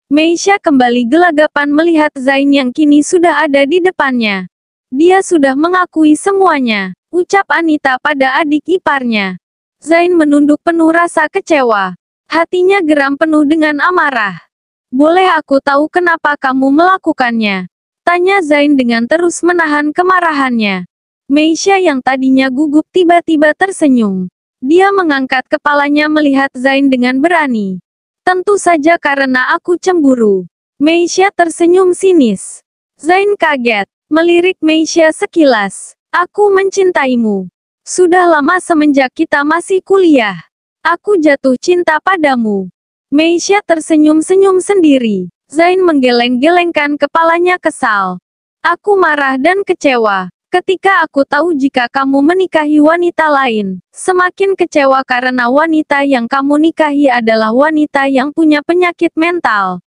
Meisha kembali gelagapan melihat Zain yang kini sudah ada di depannya. Dia sudah mengakui semuanya, ucap Anita pada adik iparnya. Zain menunduk penuh rasa kecewa. Hatinya geram penuh dengan amarah. Boleh aku tahu kenapa kamu melakukannya? Tanya Zain dengan terus menahan kemarahannya. Meisha yang tadinya gugup tiba-tiba tersenyum. Dia mengangkat kepalanya melihat Zain dengan berani. Tentu saja karena aku cemburu. Meisha tersenyum sinis. Zain kaget, melirik Meisha sekilas. Aku mencintaimu. Sudah lama semenjak kita masih kuliah. Aku jatuh cinta padamu. Meisha tersenyum-senyum sendiri. Zain menggeleng-gelengkan kepalanya kesal. Aku marah dan kecewa. Ketika aku tahu jika kamu menikahi wanita lain, semakin kecewa karena wanita yang kamu nikahi adalah wanita yang punya penyakit mental.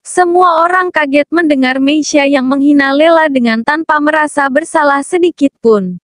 Semua orang kaget mendengar Meisha yang menghina Lela dengan tanpa merasa bersalah sedikit pun.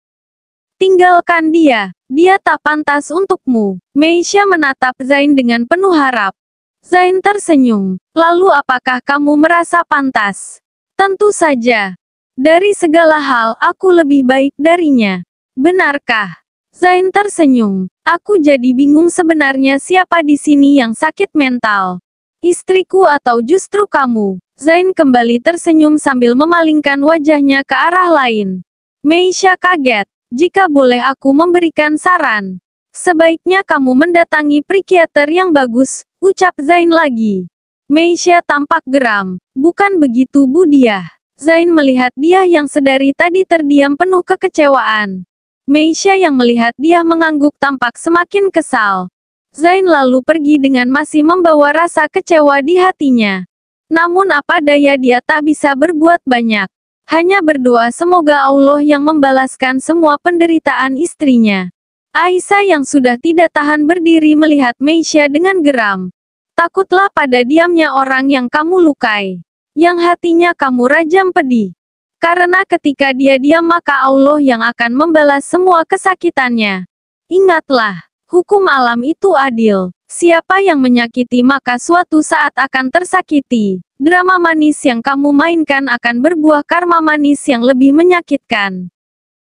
Tinggalkan dia, dia tak pantas untukmu. Meisha menatap Zain dengan penuh harap. Zain tersenyum, lalu apakah kamu merasa pantas? Tentu saja. Dari segala hal, aku lebih baik darinya. Benarkah? Zain tersenyum. Aku jadi bingung sebenarnya siapa di sini yang sakit mental. Istriku atau justru kamu? Zain kembali tersenyum sambil memalingkan wajahnya ke arah lain. Meisha kaget. Jika boleh aku memberikan saran, sebaiknya kamu mendatangi psikiater yang bagus, ucap Zain lagi. Meisha tampak geram. Bukan begitu Budiah. Zain melihat dia yang sedari tadi terdiam penuh kekecewaan. Meisha yang melihat dia mengangguk tampak semakin kesal. Zain lalu pergi dengan masih membawa rasa kecewa di hatinya. Namun apa daya dia tak bisa berbuat banyak. Hanya berdoa semoga Allah yang membalaskan semua penderitaan istrinya. Aisyah yang sudah tidak tahan berdiri melihat Meisha dengan geram. Takutlah pada diamnya orang yang kamu lukai. Yang hatinya kamu rajam pedih. Karena ketika dia diam maka Allah yang akan membalas semua kesakitannya. Ingatlah, hukum alam itu adil. Siapa yang menyakiti maka suatu saat akan tersakiti. Drama manis yang kamu mainkan akan berbuah karma manis yang lebih menyakitkan.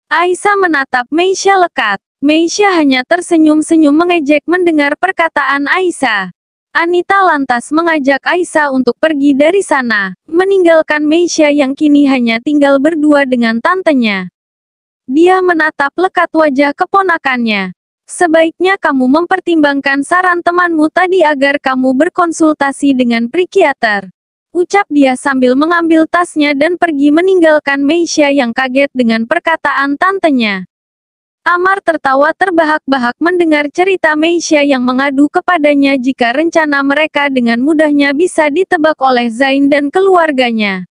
Aisyah menatap Meisha lekat. Meisha hanya tersenyum-senyum mengejek mendengar perkataan Aisyah. Anita lantas mengajak Aisyah untuk pergi dari sana, meninggalkan Meisha yang kini hanya tinggal berdua dengan tantenya. Dia menatap lekat wajah keponakannya. Sebaiknya kamu mempertimbangkan saran temanmu tadi agar kamu berkonsultasi dengan psikiater. Ucap dia sambil mengambil tasnya dan pergi meninggalkan Meisha yang kaget dengan perkataan tantenya. Amar tertawa terbahak-bahak mendengar cerita Meisha yang mengadu kepadanya jika rencana mereka dengan mudahnya bisa ditebak oleh Zain dan keluarganya.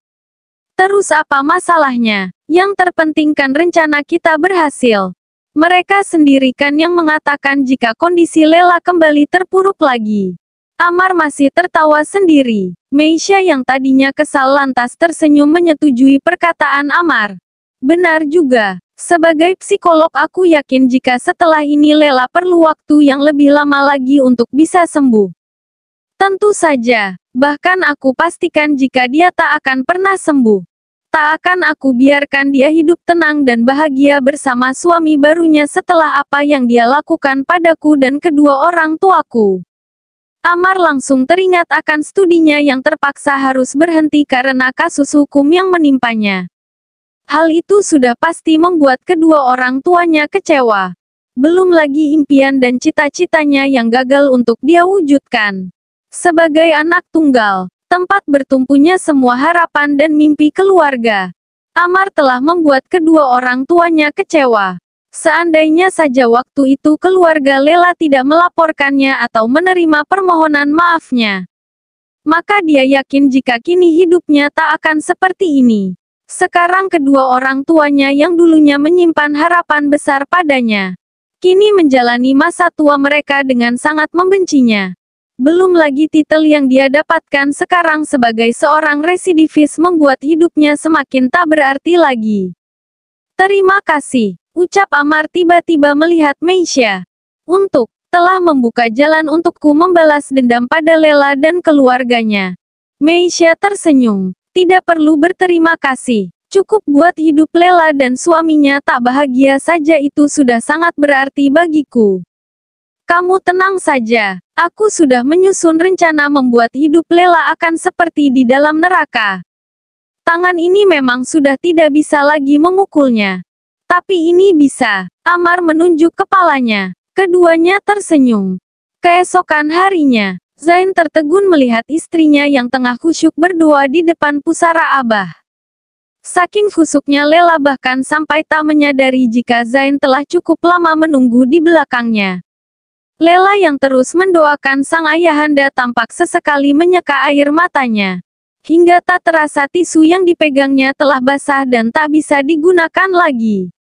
Terus apa masalahnya? Yang terpenting kan rencana kita berhasil. Mereka sendiri kan yang mengatakan jika kondisi Lela kembali terpuruk lagi. Amar masih tertawa sendiri. Meisha yang tadinya kesal lantas tersenyum menyetujui perkataan Amar. Benar juga. Sebagai psikolog aku yakin jika setelah ini Lela perlu waktu yang lebih lama lagi untuk bisa sembuh. Tentu saja, bahkan aku pastikan jika dia tak akan pernah sembuh. Tak akan aku biarkan dia hidup tenang dan bahagia bersama suami barunya setelah apa yang dia lakukan padaku dan kedua orang tuaku. Amar langsung teringat akan studinya yang terpaksa harus berhenti karena kasus hukum yang menimpanya. Hal itu sudah pasti membuat kedua orang tuanya kecewa. Belum lagi impian dan cita-citanya yang gagal untuk dia wujudkan. Sebagai anak tunggal, tempat bertumpunya semua harapan dan mimpi keluarga. Amar telah membuat kedua orang tuanya kecewa. Seandainya saja waktu itu keluarga Lela tidak melaporkannya atau menerima permohonan maafnya, maka dia yakin jika kini hidupnya tak akan seperti ini. Sekarang kedua orang tuanya yang dulunya menyimpan harapan besar padanya, kini menjalani masa tua mereka dengan sangat membencinya. Belum lagi titel yang dia dapatkan sekarang sebagai seorang residivis membuat hidupnya semakin tak berarti lagi. Terima kasih, ucap Amar tiba-tiba melihat Meisha. Telah membuka jalan untukku membalas dendam pada Lela dan keluarganya. Meisha tersenyum. Tidak perlu berterima kasih. Cukup buat hidup Lela dan suaminya tak bahagia saja itu sudah sangat berarti bagiku. Kamu tenang saja. Aku sudah menyusun rencana membuat hidup Lela akan seperti di dalam neraka. Tangan ini memang sudah tidak bisa lagi memukulnya. Tapi ini bisa. Amar menunjuk kepalanya. Keduanya tersenyum. Keesokan harinya, Zain tertegun melihat istrinya yang tengah khusyuk berdoa di depan pusara Abah. Saking khusyuknya Lela bahkan sampai tak menyadari jika Zain telah cukup lama menunggu di belakangnya. Lela yang terus mendoakan sang ayahanda tampak sesekali menyeka air matanya. Hingga tak terasa tisu yang dipegangnya telah basah dan tak bisa digunakan lagi.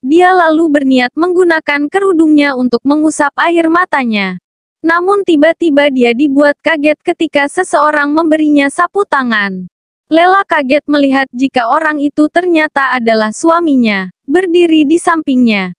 Dia lalu berniat menggunakan kerudungnya untuk mengusap air matanya. Namun tiba-tiba dia dibuat kaget ketika seseorang memberinya sapu tangan. Lela kaget melihat jika orang itu ternyata adalah suaminya, berdiri di sampingnya.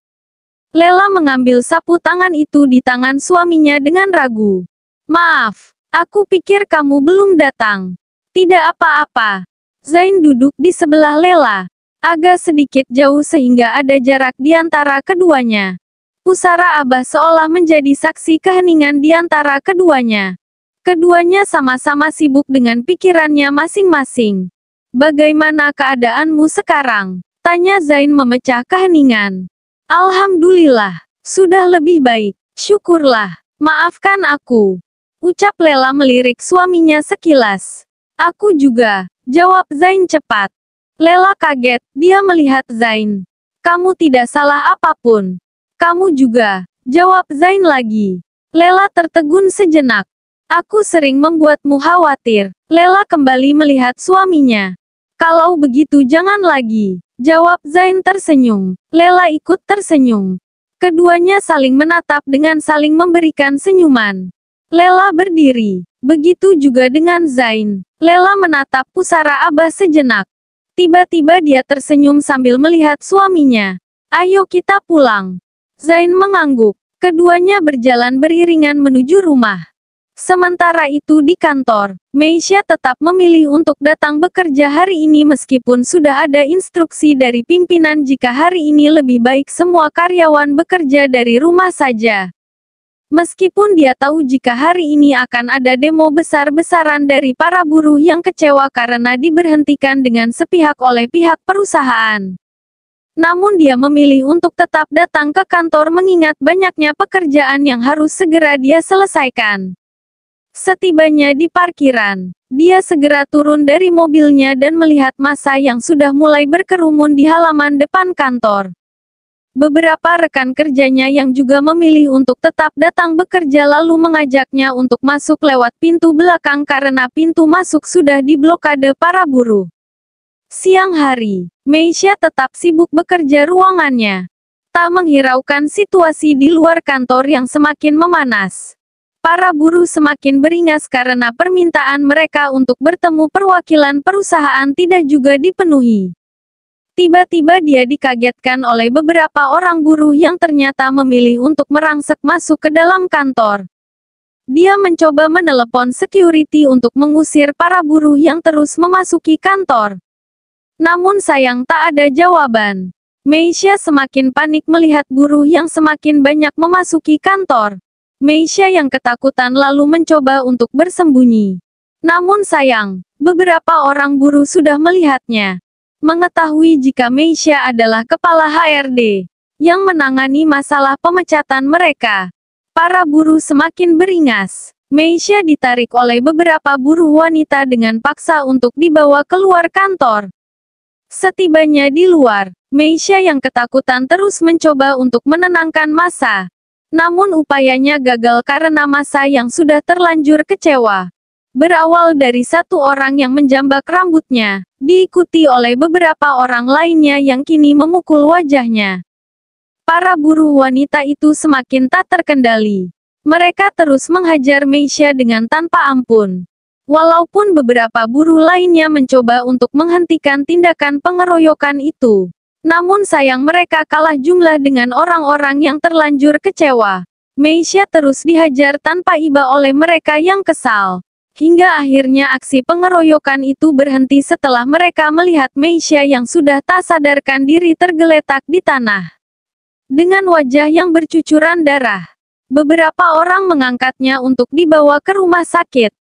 Lela mengambil sapu tangan itu di tangan suaminya dengan ragu. Maaf, aku pikir kamu belum datang. Tidak apa-apa. Zain duduk di sebelah Lela. Agak sedikit jauh sehingga ada jarak di antara keduanya. Pusara Abah seolah menjadi saksi keheningan di antara keduanya. Keduanya sama-sama sibuk dengan pikirannya masing-masing. Bagaimana keadaanmu sekarang? Tanya Zain memecah keheningan. Alhamdulillah, sudah lebih baik. Syukurlah. Maafkan aku. Ucap Lela melirik suaminya sekilas. Aku juga, jawab Zain cepat. Lela kaget, dia melihat Zain. Kamu tidak salah apapun. Kamu juga, jawab Zain lagi. Lela tertegun sejenak. Aku sering membuatmu khawatir. Lela kembali melihat suaminya. Kalau begitu jangan lagi. Jawab Zain tersenyum. Lela ikut tersenyum. Keduanya saling menatap dengan saling memberikan senyuman. Lela berdiri. Begitu juga dengan Zain. Lela menatap pusara Abah sejenak. Tiba-tiba dia tersenyum sambil melihat suaminya. Ayo kita pulang. Zain mengangguk. Keduanya berjalan beriringan menuju rumah. Sementara itu di kantor, Meisha tetap memilih untuk datang bekerja hari ini meskipun sudah ada instruksi dari pimpinan jika hari ini lebih baik semua karyawan bekerja dari rumah saja. Meskipun dia tahu jika hari ini akan ada demo besar-besaran dari para buruh yang kecewa karena diberhentikan dengan sepihak oleh pihak perusahaan. Namun dia memilih untuk tetap datang ke kantor mengingat banyaknya pekerjaan yang harus segera dia selesaikan. Setibanya di parkiran, dia segera turun dari mobilnya dan melihat massa yang sudah mulai berkerumun di halaman depan kantor. Beberapa rekan kerjanya yang juga memilih untuk tetap datang bekerja lalu mengajaknya untuk masuk lewat pintu belakang karena pintu masuk sudah diblokade para buruh. Siang hari, Meisha tetap sibuk bekerja ruangannya. Tak menghiraukan situasi di luar kantor yang semakin memanas. Para buruh semakin beringas karena permintaan mereka untuk bertemu perwakilan perusahaan tidak juga dipenuhi. Tiba-tiba dia dikagetkan oleh beberapa orang buruh yang ternyata memilih untuk merangsek masuk ke dalam kantor. Dia mencoba menelepon security untuk mengusir para buruh yang terus memasuki kantor. Namun sayang tak ada jawaban. Meisha semakin panik melihat buruh yang semakin banyak memasuki kantor. Meisha yang ketakutan lalu mencoba untuk bersembunyi. Namun sayang, beberapa orang buruh sudah melihatnya. Mengetahui jika Meisha adalah kepala HRD yang menangani masalah pemecatan mereka. Para buruh semakin beringas. Meisha ditarik oleh beberapa buruh wanita dengan paksa untuk dibawa keluar kantor. Setibanya di luar, Meisha yang ketakutan terus mencoba untuk menenangkan massa. Namun upayanya gagal karena massa yang sudah terlanjur kecewa. Berawal dari satu orang yang menjambak rambutnya, diikuti oleh beberapa orang lainnya yang kini memukul wajahnya. Para buruh wanita itu semakin tak terkendali. Mereka terus menghajar Meisha dengan tanpa ampun. Walaupun beberapa buruh lainnya mencoba untuk menghentikan tindakan pengeroyokan itu. Namun sayang mereka kalah jumlah dengan orang-orang yang terlanjur kecewa. Meisha terus dihajar tanpa iba oleh mereka yang kesal. Hingga akhirnya aksi pengeroyokan itu berhenti setelah mereka melihat Meisha yang sudah tak sadarkan diri tergeletak di tanah. Dengan wajah yang bercucuran darah. Beberapa orang mengangkatnya untuk dibawa ke rumah sakit.